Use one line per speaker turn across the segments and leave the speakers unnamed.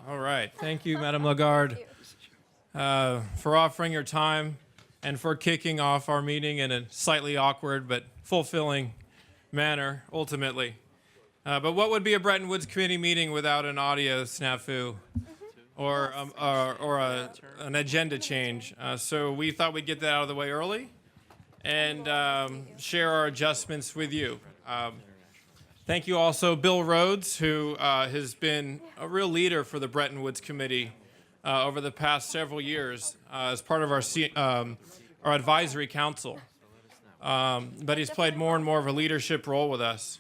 All right. Thank you, Madame Lagarde, for offering your time and for kicking off our meeting in a slightly awkward but fulfilling manner, ultimately. But what would be a Bretton Woods committee meeting without an audio snafu or an agenda change? So we thought we'd get that out of the way early and share our adjustments with you. Thank you also, Bill Rhodes, who has been a real leader for the Bretton Woods Committee over the past several years as part of our advisory council. But he's played more and more of a leadership role with us.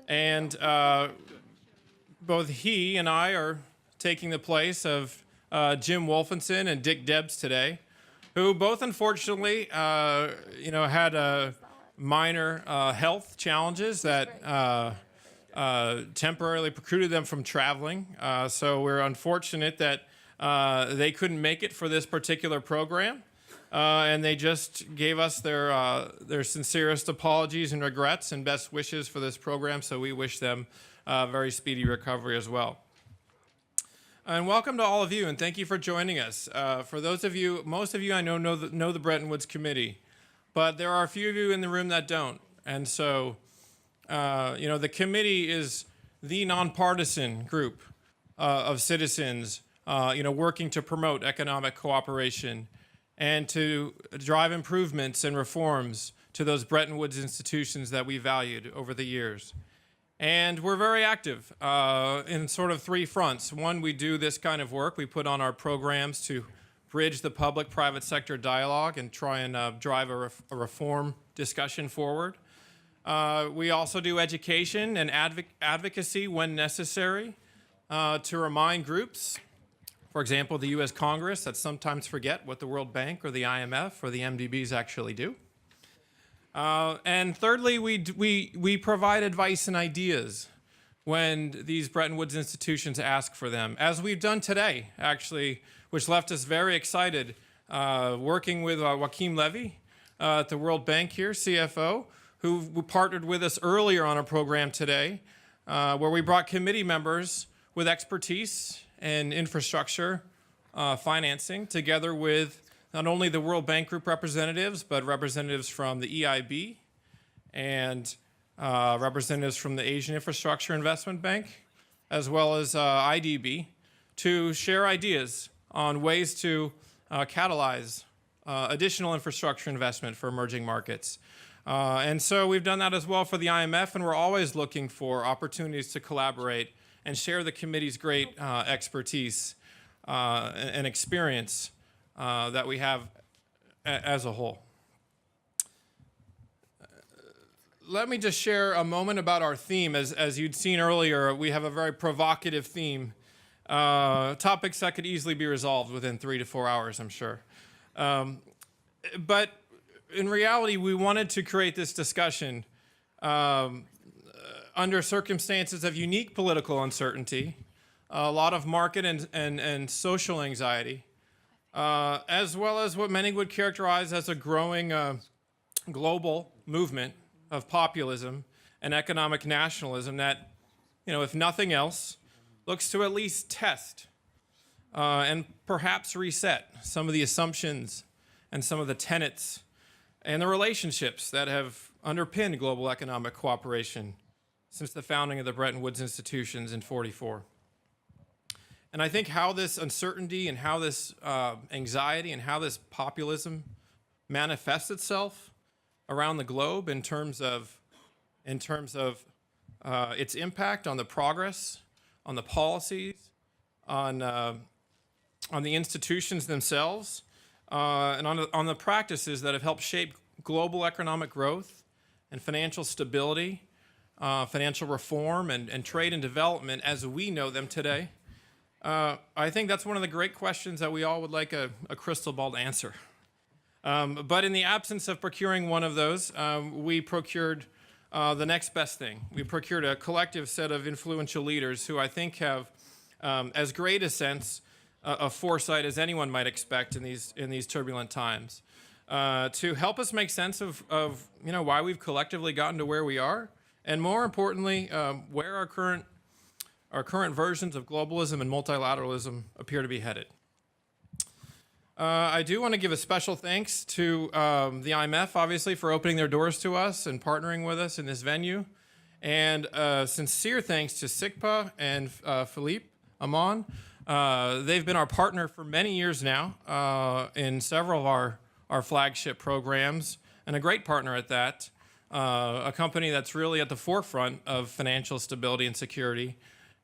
And both he and I are taking the place of Jim Wolfenson and Dick Debs today, who both unfortunately, had minor health challenges that temporarily precluded them from traveling. So we're unfortunate that they couldn't make it for this particular program. And they just gave us their sincerest apologies and regrets and best wishes for this program. So we wish them very speedy recovery as well. And welcome to all of you, and thank you for joining us. For those of you, most of you I know the Bretton Woods Committee, but there are a few of you in the room that don't. And so, the committee is the nonpartisan group of citizens, working to promote economic cooperation and to drive improvements and reforms to those Bretton Woods institutions that we valued over the years. And we're very active in sort of three fronts. One, we do this kind of work. We put on our programs to bridge the public-private sector dialogue and try and drive a reform discussion forward. We also do education and advocacy when necessary to remind groups, for example, the U.S. Congress, that sometimes forget what the World Bank or the IMF or the MDBs actually do. And thirdly, we provide advice and ideas when these Bretton Woods institutions ask for them, as we've done today, actually, which left us very excited, working with Joaquim Levy at the World Bank here, CFO, who partnered with us earlier on a program today, where we brought committee members with expertise and infrastructure financing together with not only the World Bank Group representatives, but representatives from the EIB and representatives from the Asian Infrastructure Investment Bank, as well as IDB, to share ideas on ways to catalyze additional infrastructure investment for emerging markets. And so we've done that as well for the IMF, and we're always looking for opportunities to collaborate and share the committee's great expertise and experience that we have as a whole. Let me just share a moment about our theme. As you'd seen earlier, we have a very provocative theme. Topics that could easily be resolved within 3 to 4 hours, I'm sure. But in reality, we wanted to create this discussion under circumstances of unique political uncertainty, a lot of market and social anxiety, as well as what many would characterize as a growing global movement of populism and economic nationalism that, if nothing else, looks to at least test and perhaps reset some of the assumptions and some of the tenets and the relationships that have underpinned global economic cooperation since the founding of the Bretton Woods institutions in 1944. And I think how this uncertainty and how this anxiety and how this populism manifests itself around the globe in terms of its impact on the progress, on the policies, on the institutions themselves, and on the practices that have helped shape global economic growth and financial stability, financial reform, and trade and development as we know them today. I think that's one of the great questions that we all would like a crystal ball to answer. But in the absence of procuring one of those, we procured the next best thing. We procured a collective set of influential leaders who I think have as great a sense of foresight as anyone might expect in these turbulent times, to help us make sense of why we've collectively gotten to where we are, and more importantly, where our current our current versions of globalism and multilateralism appear to be headed. I do want to give a special thanks to the IMF, obviously, for opening their doors to us and partnering with us in this venue. And sincere thanks to SIGPA and Philippe Amon. They've been our partner for many years now in several of our flagship programs, and a great partner at that. A company that's really at the forefront of financial stability and security,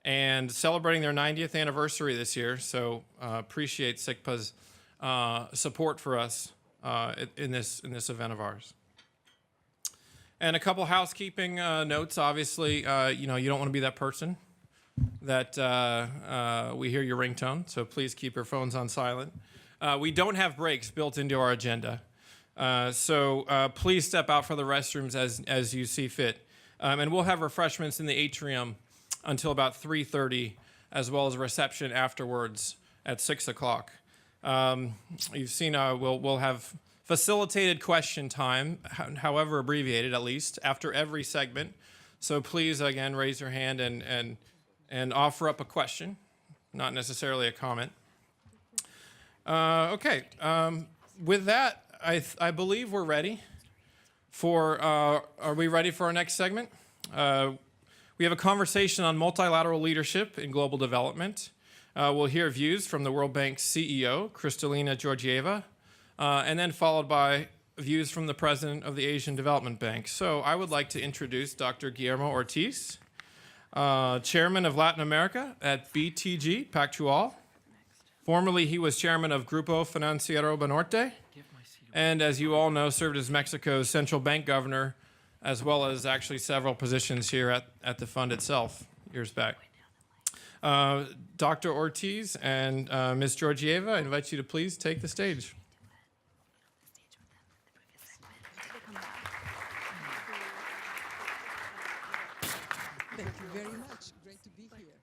and celebrating their 90th anniversary this year. So appreciate SIGPA's support for us in this event of ours. And a couple housekeeping notes. Obviously, you don't want to be that person that we hear your ringtone, so please keep your phones on silent. We don't have breaks built into our agenda, so please step out for the restrooms as you see fit. And we'll have refreshments in the atrium until about 3:30, as well as a reception afterwards at 6 o'clock. You've seen we'll have facilitated question time, however abbreviated at least, after every segment. So please, again, raise your hand and offer up a question, not necessarily a comment. Okay, with that, I believe we're ready for, are we ready for our next segment? We have a conversation on multilateral leadership in global development. We'll hear views from the World Bank's CEO, Kristalina Georgieva, and then followed by views from the president of the Asian Development Bank. So I would like to introduce Dr. Guillermo Ortiz, chairman of Latin America at BTG Pactual. Formerly, he was chairman of Grupo Financiero Banorte, and as you all know, served as Mexico's central bank governor, as well as actually several positions here at the fund itself years back. Dr. Ortiz and Ms. Georgieva, I invite you to please take the stage.
Thank you very much. Great to be here.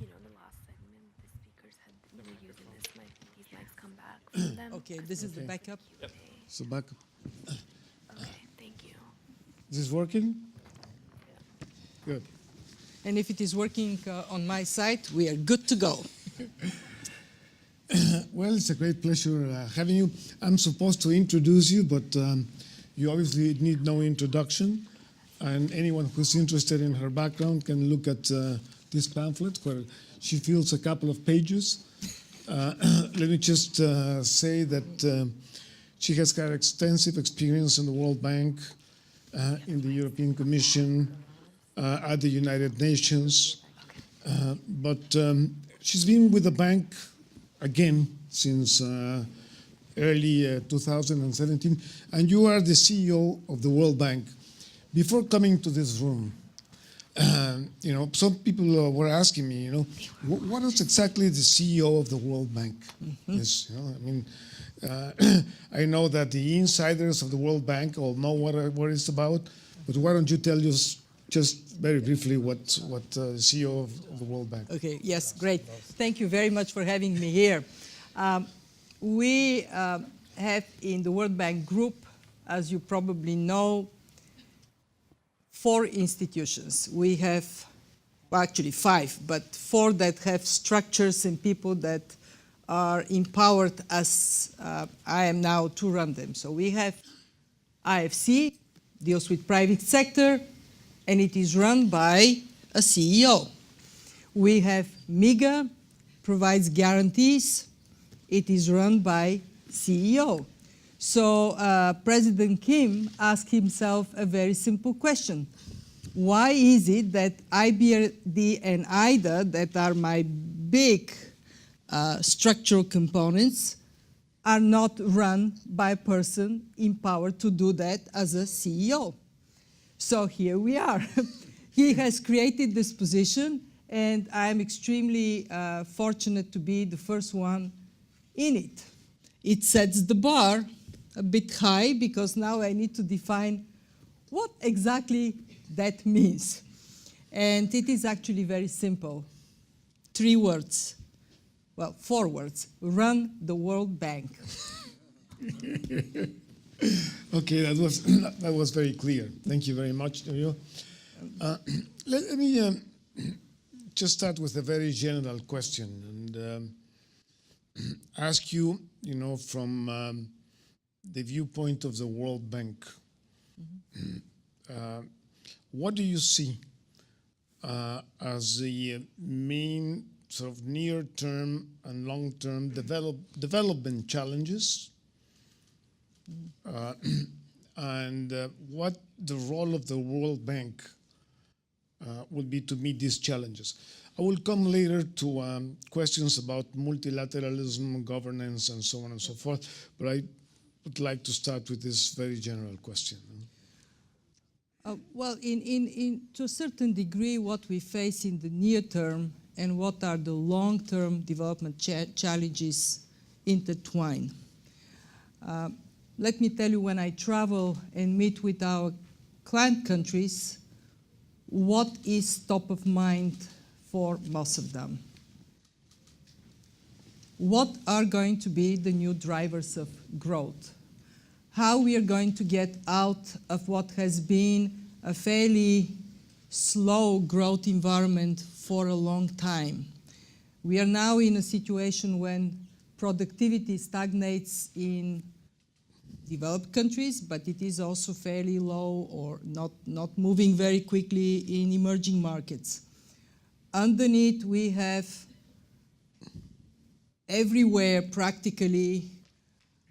You know, the last segment, the speakers were using this mic. These mics come back from them.
Okay, this is the backup.
Yep.
So back.
Okay, thank you.
Is this working? Good.
And if it is working on my side, we are good to go.
Well, it's a great pleasure having you. I'm supposed to introduce you, but you obviously need no introduction. And anyone who's interested in her background can look at this pamphlet where she fills a couple of pages. Let me just say that she has had extensive experience in the World Bank, in the European Commission, at the United Nations. But she's been with the bank again since early 2017, and you are the CEO of the World Bank. Before coming to this room, some people were asking me, what is exactly the CEO of the World Bank? Yes, I know that the insiders of the World Bank all know what it's about, but why don't you tell us just very briefly what the CEO of the World Bank?
Okay, yes, great. Thank you very much for having me here. We have in the World Bank Group, as you probably know, 4 institutions. We have, well, actually 5, but 4 that have structures and people that are empowered as I am now to run them. So we have IFC, deals with private sector, and it is run by a CEO. We have MIGA, provides guarantees. It is run by CEO. So President Kim asked himself a very simple question. Why is it that IBRD and IDA, that are my big structural components, are not run by a person empowered to do that as a CEO? So here we are. He has created this position, and I am extremely fortunate to be the first one in it. It sets the bar a bit high, because now I need to define what exactly that means. And it is actually very simple. 3 words. Well, 4 words. Run the World Bank.
Okay, that was very clear. Thank you very much, Dario. Let me just start with a very general question and ask you, from the viewpoint of the World Bank, what do you see as the main sort of near-term and long-term development challenges, and what the role of the World Bank will be to meet these challenges? I will come later to questions about multilateralism, governance, and so on and so forth, but I would like to start with this very general question.
Well, to a certain degree, what we face in the near term and what are the long-term development challenges intertwine. Let me tell you, when I travel and meet with our client countries, what is top of mind for most of them? What are going to be the new drivers of growth? How we are going to get out of what has been a fairly slow growth environment for a long time. We are now in a situation when productivity stagnates in developed countries, but it is also fairly low or not moving very quickly in emerging markets. Underneath, we have everywhere practically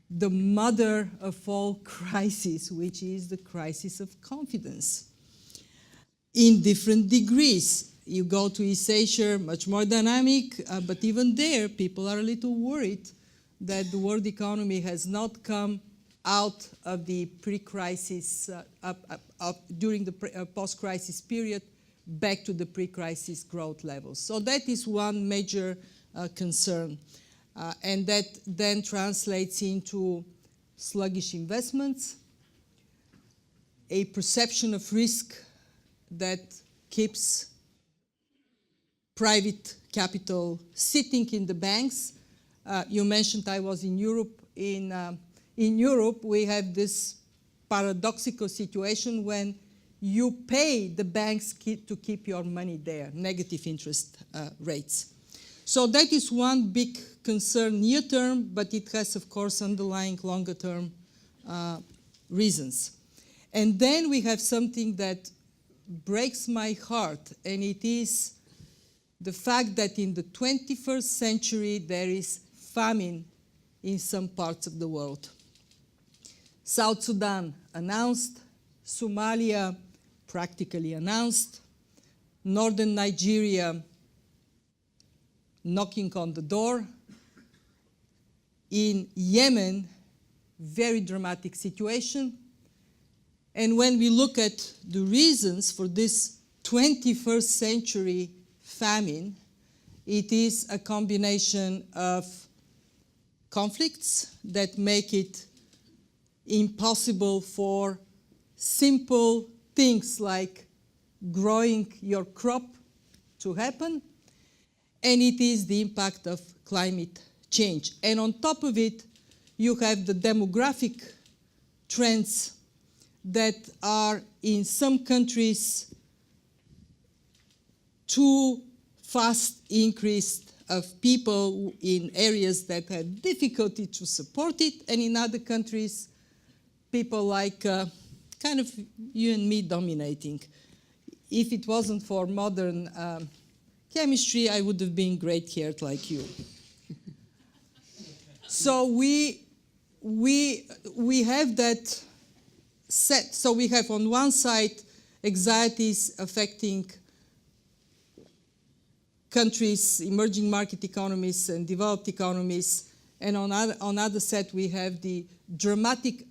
the mother of all crises, which is the crisis of confidence. In different degrees. You go to East Asia, much more dynamic, but even there, people are a little worried that the world economy has not come out of the pre-crisis, during the post-crisis period, back to the pre-crisis growth levels. So that is one major concern. And that then translates into sluggish investments, a perception of risk that keeps private capital sitting in the banks. You mentioned I was in Europe. In Europe, we have this paradoxical situation when you pay the banks to keep your money there, negative interest rates. So that is one big concern near term, but it has, of course, underlying longer term reasons. And then we have something that breaks my heart, and it is the fact that in the 21st century there is famine in some parts of the world. South Sudan announced, Somalia practically announced, northern Nigeria knocking on the door. In Yemen, very dramatic situation. And when we look at the reasons for this 21st century famine, it is a combination of conflicts that make it impossible for simple things like growing your crop to happen, and it is the impact of climate change. And on top of it, you have the demographic trends that are in some countries too fast increase of people in areas that have difficulty to support it, and in other countries, people like kind of you and me dominating. If it wasn't for modern chemistry, I would have been gray-haired like you. So we have that set. So we have on one side anxieties affecting countries, emerging market economies and developed economies, and on other set we have the dramatic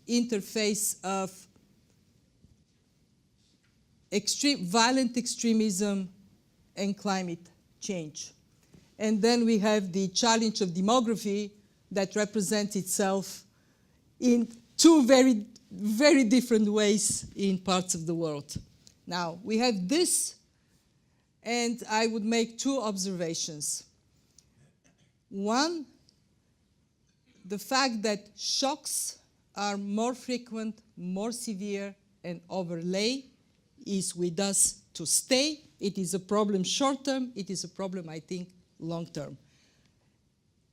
interface of violent extremism and climate change. And then we have the challenge of demography that represents itself in two very, very different ways in parts of the world. Now, we have this, and I would make two observations. One, the fact that shocks are more frequent, more severe, and overlay is with us to stay. It is a problem short term. It is a problem, I think, long term.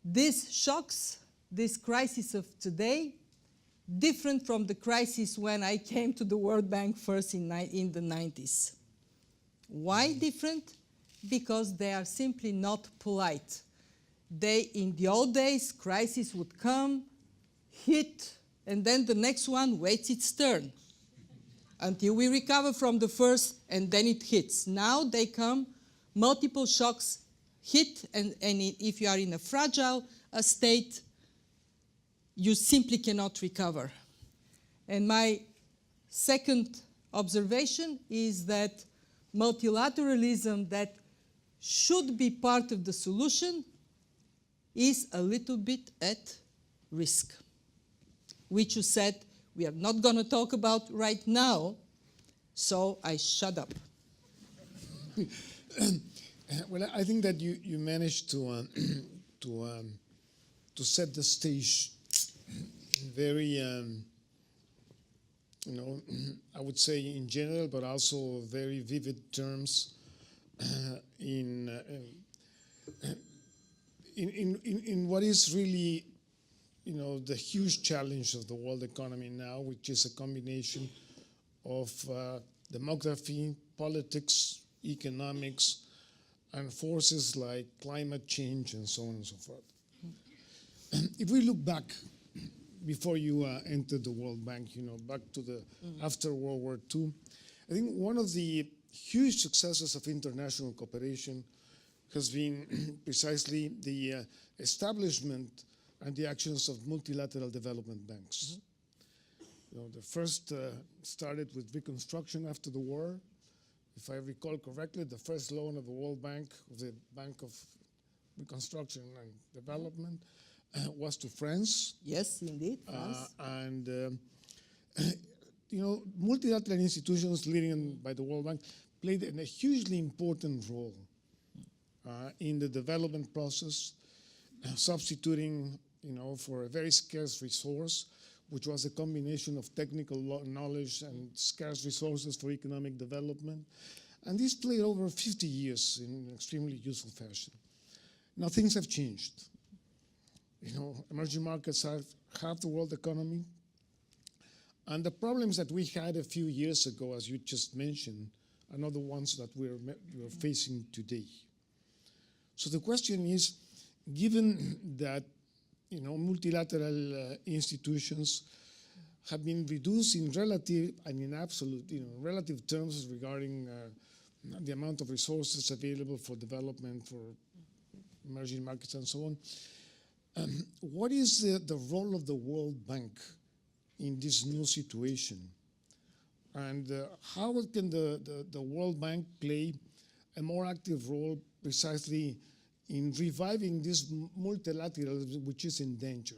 These shocks, this crisis of today, different from the crisis when I came to the World Bank first in the 90s. Why different? Because they are simply not polite. In the old days, crisis would come, hit, and then the next one waits its turn until we recover from the first, and then it hits. Now they come, multiple shocks hit, and if you are in a fragile state, you simply cannot recover. And my second observation is that multilateralism that should be part of the solution is a little bit at risk, which you said we are not going to talk about right now, so I shut up.
Well, I think that you managed to set the stage in very, I would say in general, but also very vivid terms in what is really, the huge challenge of the world economy now, which is a combination of demography, politics, economics, and forces like climate change and so on and so forth. If we look back, before you entered the World Bank, back to the after World War II, I think one of the huge successes of international cooperation has been precisely the establishment and the actions of multilateral development banks. The first started with reconstruction after the war. If I recall correctly, the first loan of the World Bank, of the Bank of Reconstruction and Development, was to France.
Yes, indeed, France.
Multilateral institutions leading by the World Bank played a hugely important role in the development process, substituting, for a very scarce resource, which was a combination of technical knowledge and scarce resources for economic development. And this played over 50 years in an extremely useful fashion. Now things have changed. Emerging markets are half the world economy. And the problems that we had a few years ago, as you just mentioned, are not the ones that we're facing today. So the question is, given that multilateral institutions have been reduced in relative and in absolute, relative terms regarding the amount of resources available for development, for emerging markets and so on, what is the role of the World Bank in this new situation? And how can the World Bank play a more active role precisely in reviving this multilateralism which is in danger?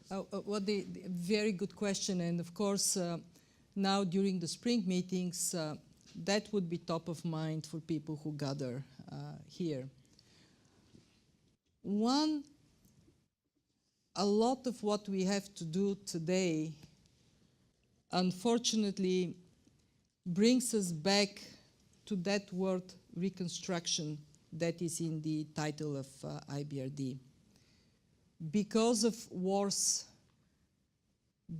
The very good question, and of course now during the spring meetings that would be top of mind for people who gather here. A lot of what we have to do today unfortunately brings us back to that word reconstruction that is in the title of IBRD. Because of wars,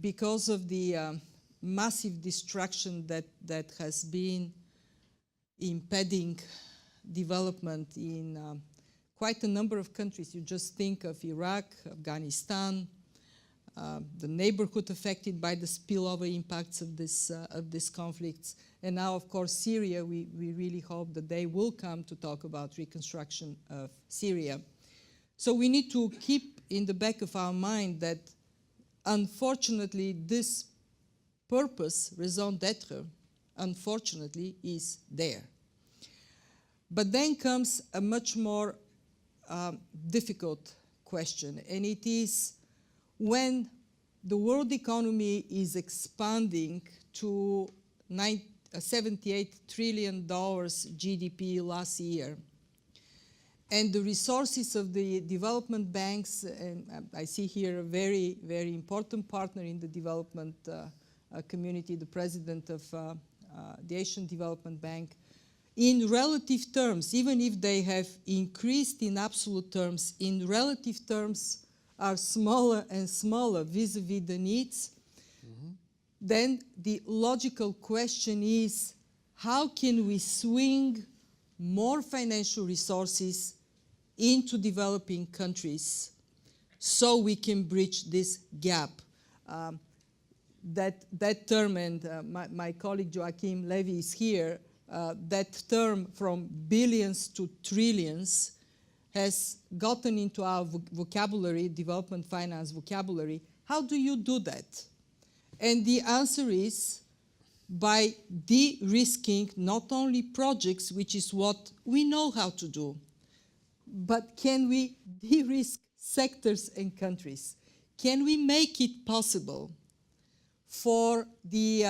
because of the massive destruction that has been impeding development in quite a number of countries. You just think of Iraq, Afghanistan, the neighborhood affected by the spillover impacts of these conflicts. And now, of course, Syria, we really hope that they will come to talk about reconstruction of Syria. So we need to keep in the back of our mind that, unfortunately, this purpose, raison d'être, unfortunately, is there. But then comes a much more difficult question, and it is when the world economy is expanding to $78 trillion GDP last year, and the resources of the development banks, and I see here a very, very important partner in the development community, the president of the Asian Development Bank, in relative terms, even if they have increased in absolute terms, in relative terms are smaller and smaller vis-a-vis the needs, then the logical question is, how can we swing more financial resources into developing countries so we can bridge this gap? That term, and my colleague Joachim Levy is here, that term from billions to trillions has gotten into our vocabulary, development finance vocabulary. How do you do that? And the answer is by de-risking not only projects, which is what we know how to do, but can we de-risk sectors and countries? Can we make it possible for the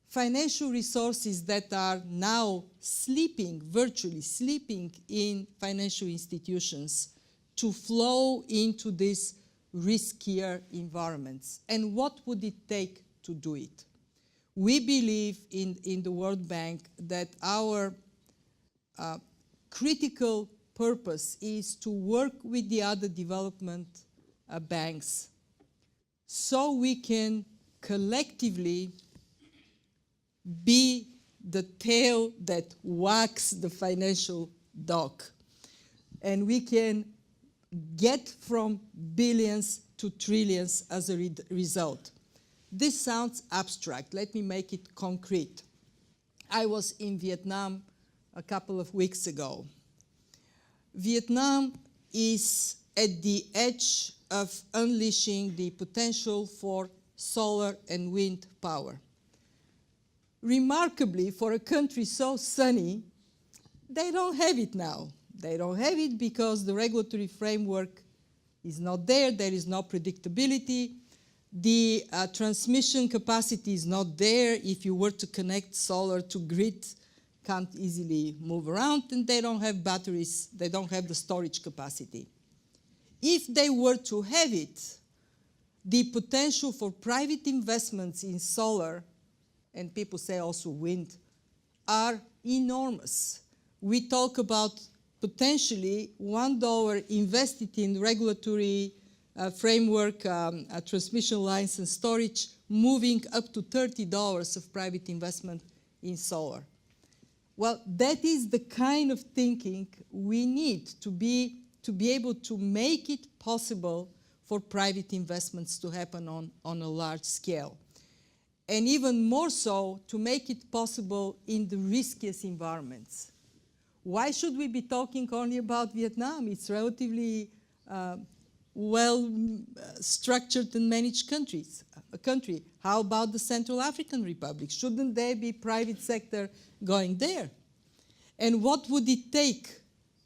financial resources that are now sleeping, virtually sleeping in financial institutions to flow into these riskier environments? And what would it take to do it? We believe in the World Bank that our critical purpose is to work with the other development banks so we can collectively be the tail that wags the financial dog. And we can get from billions to trillions as a result. This sounds abstract. Let me make it concrete. I was in Vietnam a couple of weeks ago. Vietnam is at the edge of unleashing the potential for solar and wind power. Remarkably, for a country so sunny, they don't have it now. They don't have it because the regulatory framework is not there. There is no predictability. The transmission capacity is not there. If you were to connect solar to grid, can't easily move around, and they don't have batteries. They don't have the storage capacity. If they were to have it, the potential for private investments in solar, and people say also wind, are enormous. We talk about potentially $1 invested in regulatory framework, transmission lines and storage, moving up to $30 of private investment in solar. Well, that is the kind of thinking we need to be able to make it possible for private investments to happen on a large scale. And even more so, to make it possible in the riskiest environments. Why should we be talking only about Vietnam? It's relatively well-structured and managed country. How about the Central African Republic? Shouldn't there be private sector going there? And what would it take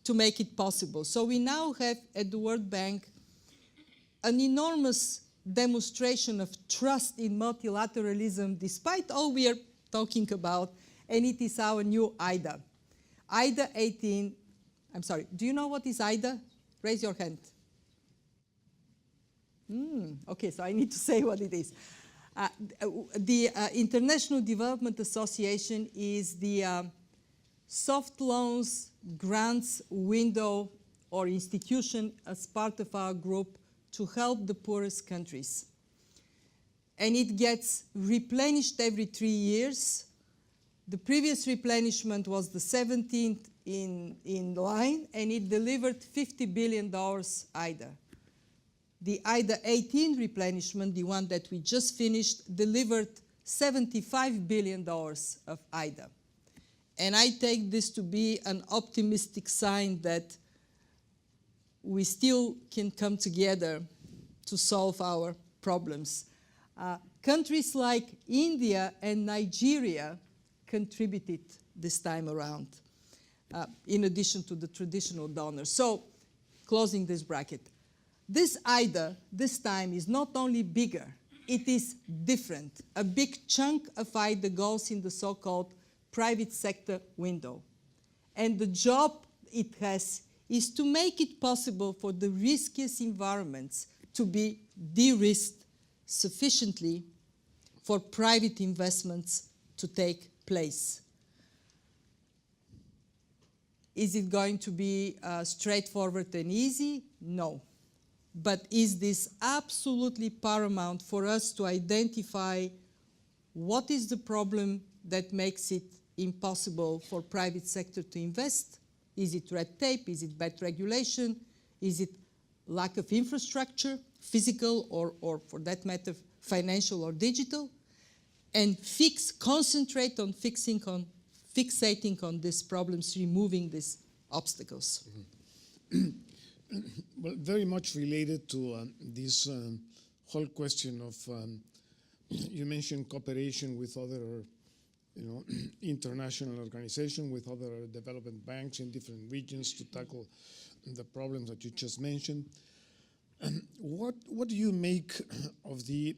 to make it possible? So we now have at the World Bank an enormous demonstration of trust in multilateralism, despite all we are talking about, and it is our new IDA. IDA 18, I'm sorry, do you know what is IDA? Raise your hand. Okay, so I need to say what it is. The International Development Association is the soft loans grants window or institution as part of our group to help the poorest countries. And it gets replenished every 3 years. The previous replenishment was the 17th in line, and it delivered $50 billion IDA. The IDA 18 replenishment, the one that we just finished, delivered $75 billion of IDA. And I take this to be an optimistic sign that we still can come together to solve our problems. Countries like India and Nigeria contributed this time around, in addition to the traditional donors. So, closing this bracket. This IDA, this time, is not only bigger, it is different. A big chunk of IDA goes in the so-called private sector window. And the job it has is to make it possible for the riskiest environments to be de-risked sufficiently for private investments to take place. Is it going to be straightforward and easy? No. But is this absolutely paramount for us to identify what is the problem that makes it impossible for private sector to invest? Is it red tape? Is it bad regulation? Is it lack of infrastructure, physical or for that matter, financial or digital? And concentrate on fixating on these problems, removing these obstacles.
Well, very much related to this whole question of, you mentioned cooperation with other, international organizations, with other development banks in different regions to tackle the problems that you just mentioned. What do you make of the,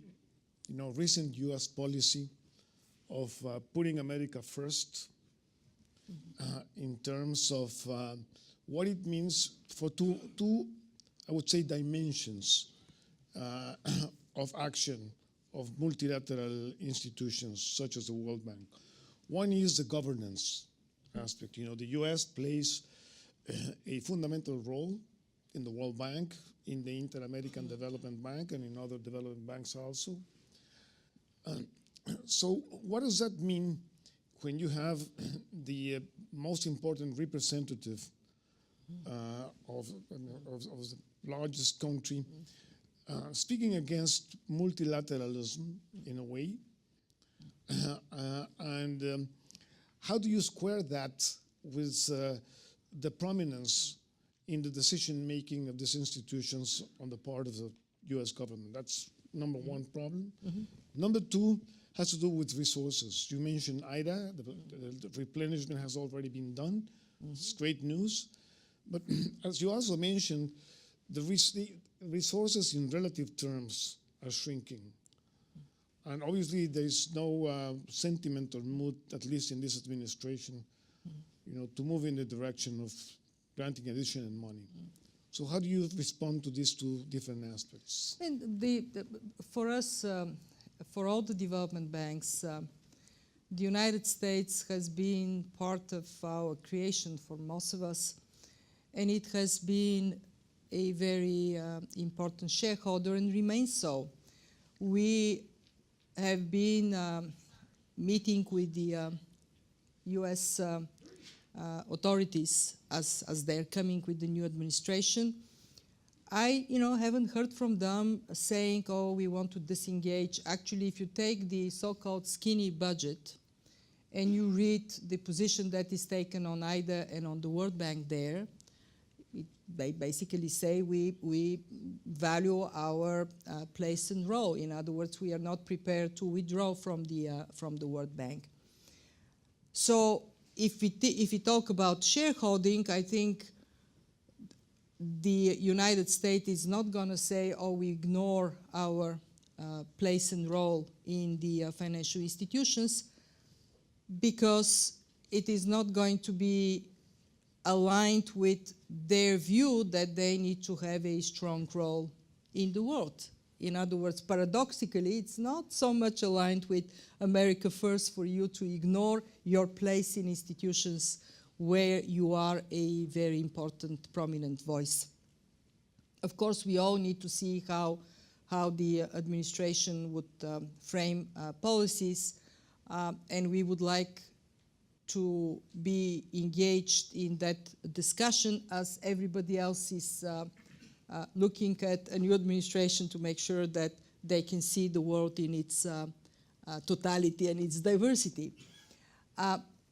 recent U.S. policy of putting America first in terms of what it means for two, I would say, dimensions of action of multilateral institutions such as the World Bank. One is the governance aspect. The U.S. plays a fundamental role in the World Bank, in the Inter-American Development Bank, and in other development banks also. So what does that mean when you have the most important representative of the largest country speaking against multilateralism in a way? And how do you square that with the prominence in the decision-making of these institutions on the part of the U.S. government? That's number one problem. Number two has to do with resources. You mentioned IDA. The replenishment has already been done. It's great news. But as you also mentioned, the resources in relative terms are shrinking. And obviously, there is no sentiment or mood, at least in this administration, to move in the direction of granting additional money. So how do you respond to these two different aspects?
And for us, for all the development banks, the United States has been part of our creation for most of us, and it has been a very important shareholder and remains so. We have been meeting with the U.S. Authorities as they're coming with the new administration. I, haven't heard from them saying, oh, we want to disengage. Actually, if you take the so-called skinny budget and you read the position that is taken on IDA and on the World Bank there, they basically say we value our place and role. In other words, we are not prepared to withdraw from the World Bank. So if we talk about shareholding, I think the United States is not going to say, oh, we ignore our place and role in the financial institutions, because it is not going to be aligned with their view that they need to have a strong role in the world. In other words, paradoxically, it's not so much aligned with America first for you to ignore your place in institutions where you are a very important, prominent voice. Of course, we all need to see how the administration would frame policies, and we would like to be engaged in that discussion as everybody else is looking at a new administration to make sure that they can see the world in its totality and its diversity.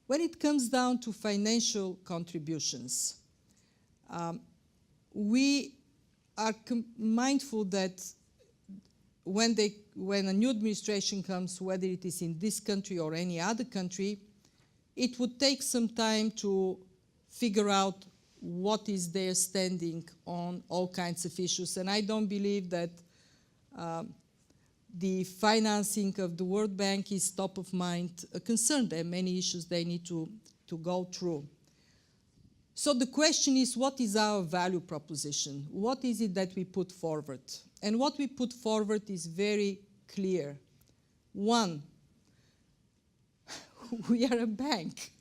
When it comes down to financial contributions, we are mindful that when a new administration comes, whether it is in this country or any other country, it would take some time to figure out what is their standing on all kinds of issues. And I don't believe that the financing of the World Bank is top of mind concern. There are many issues they need to go through. So the question is, what is our value proposition? What is it that we put forward? And what we put forward is very clear. One, we are a bank.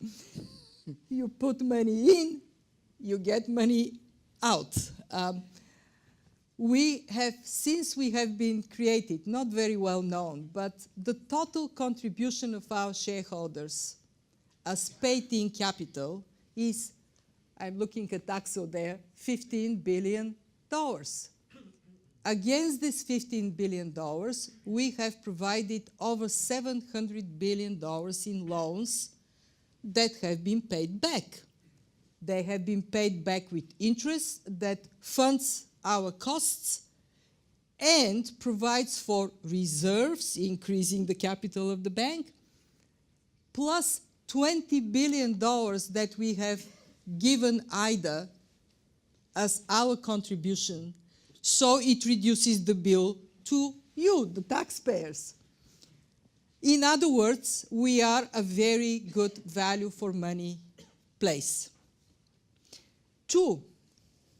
You put money in, you get money out. Since we have been created, not very well known, but the total contribution of our shareholders as paid-in capital is, I'm looking at Axel there, $15 billion. Against this $15 billion, we have provided over $700 billion in loans that have been paid back. They have been paid back with interest that funds our costs and provides for reserves, increasing the capital of the bank, plus $20 billion that we have given IDA as our contribution, so it reduces the bill to you, the taxpayers. In other words, we are a very good value for money place. 2,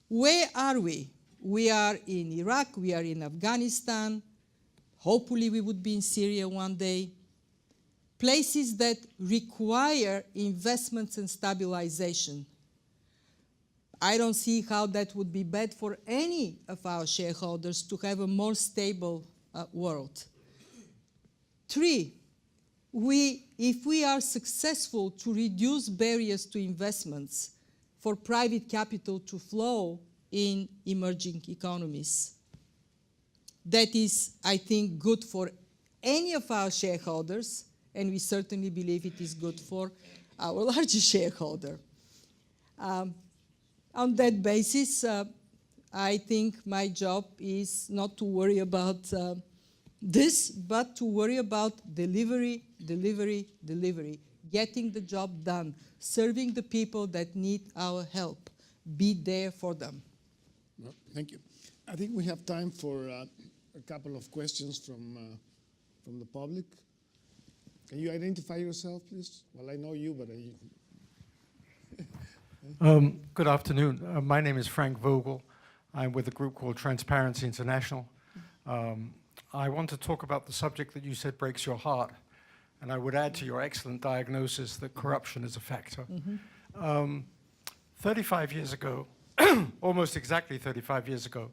where are we? We are in Iraq, we are in Afghanistan, hopefully we would be in Syria one day. Places that require investments and stabilization. I don't see how that would be bad for any of our shareholders to have a more stable world. 3, if we are successful to reduce barriers to investments for private capital to flow in emerging economies, that is, I think, good for any of our shareholders, and we certainly believe it is good for our largest shareholder. On that basis, I think my job is not to worry about this, but to worry about delivery, delivery, delivery, getting the job done, serving the people that need our help, be there for them.
Well, thank you. I think we have time for a couple of questions from the public. Can you identify yourself, please? Well, I know you, but
Good afternoon. My name is Frank Vogel. I'm with a group called Transparency International. I want to talk about the subject that you said breaks your heart, and I would add to your excellent diagnosis that corruption is a factor. 35 years ago, almost exactly 35 years ago,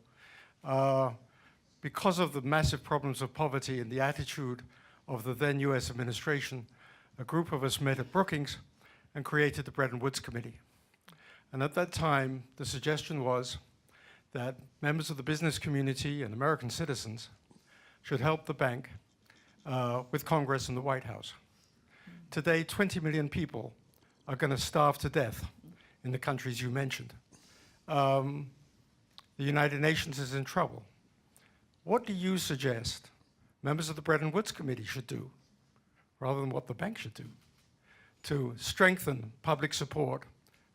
because of the massive problems of poverty and the attitude of the then US administration, a group of us met at Brookings and created the Bretton Woods Committee. And at that time, the suggestion was that members of the business community and American citizens should help the bank with Congress and the White House. Today, 20 million people are going to starve to death in the countries you mentioned. The United Nations is in trouble. What do you suggest members of the Bretton Woods Committee should do, rather than what the bank should do, to strengthen public support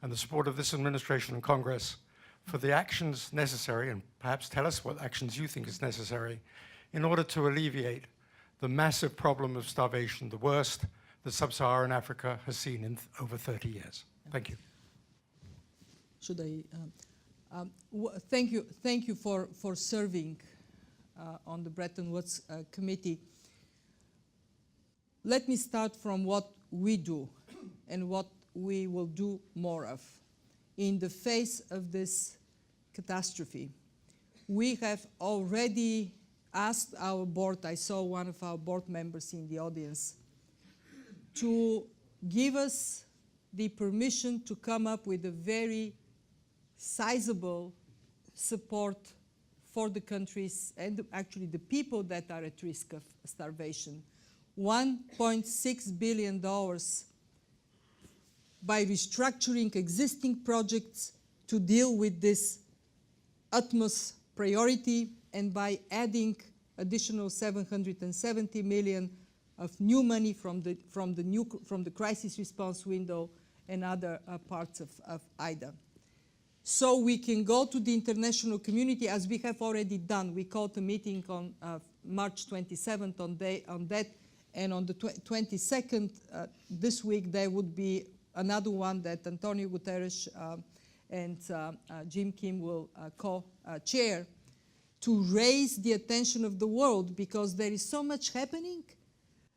and the support of this administration and Congress for the actions necessary, and perhaps tell us what actions you think is necessary, in order to alleviate the massive problem of starvation, the worst that sub-Saharan Africa has seen in over 30 years? Thank you.
Should I? Thank you for serving on the Bretton Woods Committee. Let me start from what we do and what we will do more of. In the face of this catastrophe, we have already asked our board, I saw one of our board members in the audience, to give us the permission to come up with a very sizable support for the countries and actually the people that are at risk of starvation. $1.6 billion by restructuring existing projects to deal with this utmost priority, and by adding additional $770 million of new money from the crisis response window and other parts of IDA. So we can go to the international community, as we have already done. We called a meeting on March 27th on that, and on the 22nd this week there would be another one that Antonio Guterres and Jim Kim will co-chair, to raise the attention of the world, because there is so much happening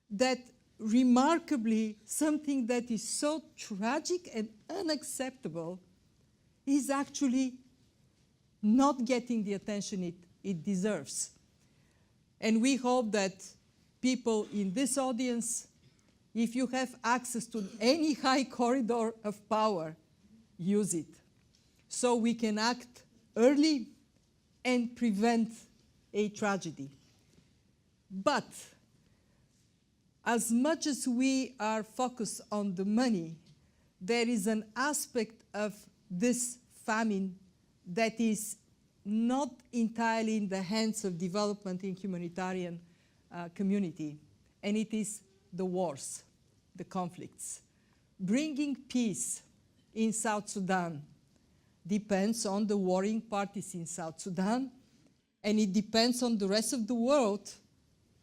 that remarkably something that is so tragic and unacceptable is actually not getting the attention it deserves. And we hope that people in this audience, if you have access to any high corridor of power, use it, so we can act early and prevent a tragedy. But as much as we are focused on the money, there is an aspect of this famine that is not entirely in the hands of development in humanitarian community, and it is the wars, the conflicts. Bringing peace in South Sudan depends on the warring parties in South Sudan, and it depends on the rest of the world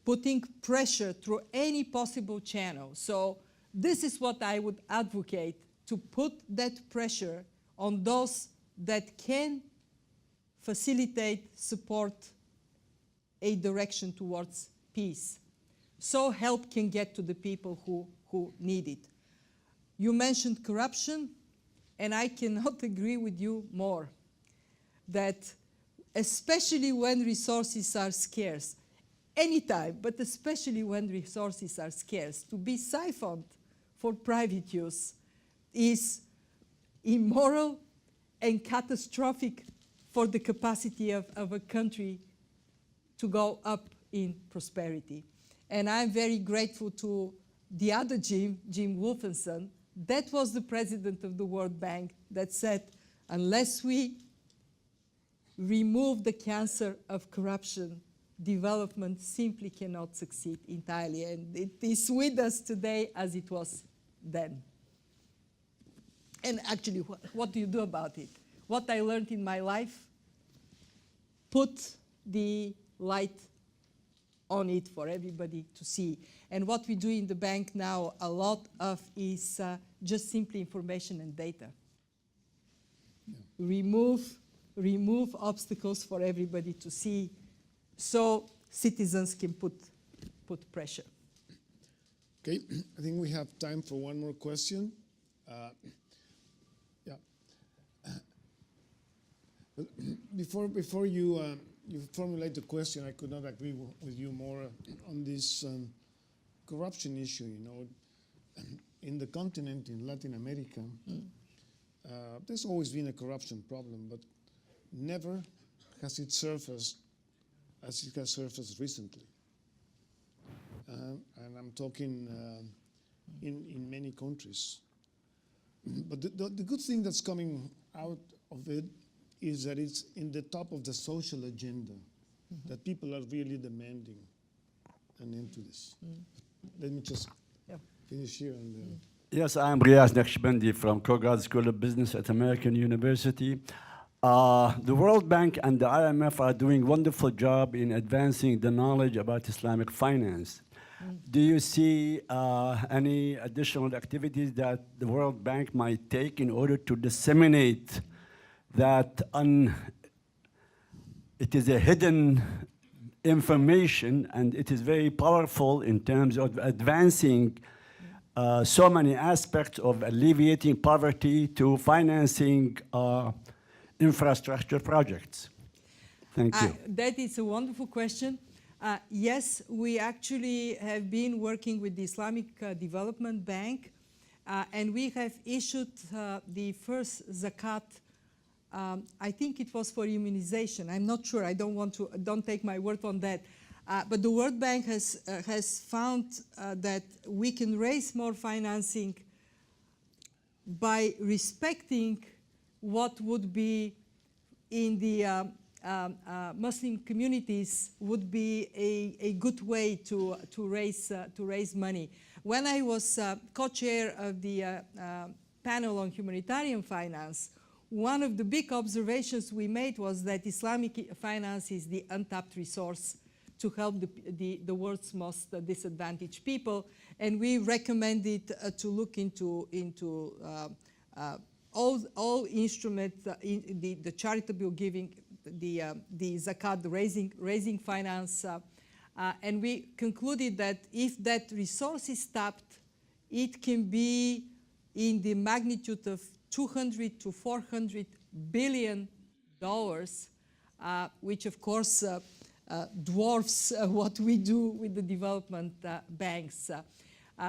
putting pressure through any possible channel. So this is what I would advocate, to put that pressure on those that can facilitate, support a direction towards peace, so help can get to the people who need it. You mentioned corruption, and I cannot agree with you more, that especially when resources are scarce, anytime, but especially when resources are scarce, to be siphoned for private use is immoral and catastrophic for the capacity of a country to go up in prosperity. And I'm very grateful to the other Jim Wolfenson. That was the president of the World Bank that said, unless we remove the cancer of corruption, development simply cannot succeed entirely. And it is with us today as it was then. And actually, what do you do about it? What I learned in my life, put the light on it for everybody to see. And what we do in the bank now, a lot of is just simply information and data. Yeah. Remove obstacles for everybody to see, so citizens can put pressure.
Okay, I think we have time for one more question. Before you formulate the question, I could not agree with you more on this corruption issue. You know, in the continent, in Latin America, there's always been a corruption problem, but never has it surfaced as it has surfaced recently. And I'm talking in many countries. But the good thing that's coming out of it is that it's in the top of the social agenda, that people are really demanding an end to this. Let me just finish here.
Yes, I'm Riaz Naqshbandi from Kogad School of Business at American University. The World Bank and the IMF are doing a wonderful job in advancing the knowledge about Islamic finance. Do you see any additional activities that the World Bank might take in order to disseminate that it is a hidden information, and it is very powerful in terms of advancing so many aspects of alleviating poverty to financing infrastructure projects? Thank you.
That is a wonderful question. Yes, we actually have been working with the Islamic Development Bank, and we have issued the first zakat. I think it was for immunization. I'm not sure. I don't take my word on that. But the World Bank has found that we can raise more financing by respecting what would be in the Muslim communities would be a good way to raise money. When I was co-chair of the panel on humanitarian finance, one of the big observations we made was that Islamic finance is the untapped resource to help the world's most disadvantaged people, and we recommended to look into all instruments, the charitable giving, the zakat, the raising finance, and we concluded that if that resource is tapped, it can be in the magnitude of 200 to 400 billion, which of course dwarfs what we do with the development banks.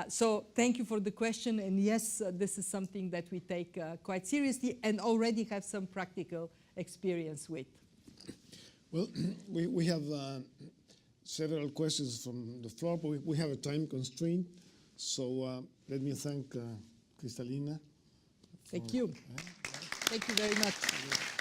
So thank you for the question, and yes, this is something that we take quite seriously and already have some practical experience with.
Well, we have several questions from the floor, but we have a time constraint. So let me thank Kristalina.
Thank you. Thank you very much.